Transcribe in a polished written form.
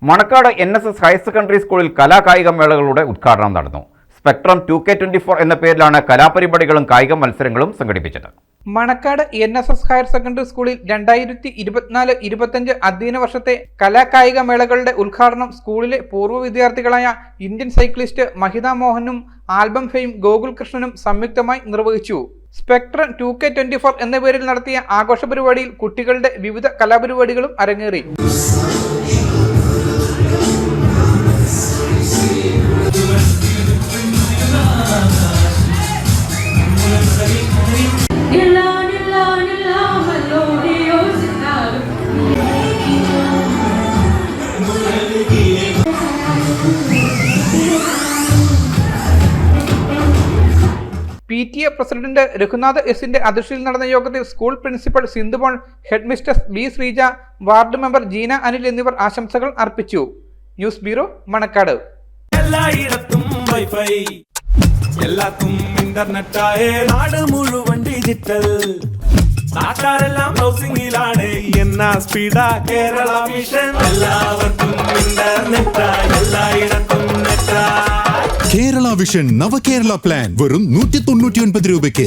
Manacaud NSS higher secondary സ്കൂളിൽ കലാകായിക മേളകളുടെ ഉദ്ഘാടനം നടന്നു. സ്പെക്ട്രം 2K24 എന്ന പേരിലാണ് കലാപരിപാടികളും കായിക മത്സരങ്ങളും സംഘടിപ്പിച്ചത്. മണക്കാട് NSS ഹയർ സെക്കൻഡറി സ്കൂളിൽ 2024-25 അധ്യയന വർഷത്തെ കലാകായിക മേളകളുടെ ഉദ്ഘാടനം സ്കൂളിലെ പൂർവ്വ വിദ്യാർത്ഥികളായ ഇന്ത്യൻ സൈക്ലിസ്റ്റ് മഹിത മോഹനും ആൽബം ഫെയിം ഗോകുൽ കൃഷ്ണനും സംയുക്തമായി നിർവഹിച്ചു. സ്പെക്ട്രം 2K24 എന്ന പേരിൽ നടത്തിയ ആഘോഷ പരിപാടിയിൽ കുട്ടികളുടെ വിവിധ കലാപരിപാടികളും അരങ്ങേറി. PTA പ്രസിഡന്റ് രഘുനാഥ് എസിന്റെ അധ്യക്ഷതയിൽ നടന്ന യോഗത്തിൽ school principal Sindhumol, headmistress B Sreeja, ward member Jeena Anil എന്നിവർ ആശംസകൾ അർപ്പിച്ചു. News bureau, Manakkad. എല്ലായിടത്തും വൈഫൈ, എല്ലാത്തും ഇന്റർനെറ്റായേ, നാട് മുഴുവൻ ഡിജിറ്റൽ. നാട്ടാരെല്ലാം ബ്രൗസിംഗിലാണ്. എന്നാ സ്പീഡാ കേരള മിഷൻ. എല്ലാവർക്കും ഇന്റർനെറ്റായി, എല്ലായിടത്തും നെറ്റായി. കേരള വിഷൻ നവകേരള പ്ലാൻ വെറും 199 രൂപയ്ക്ക്.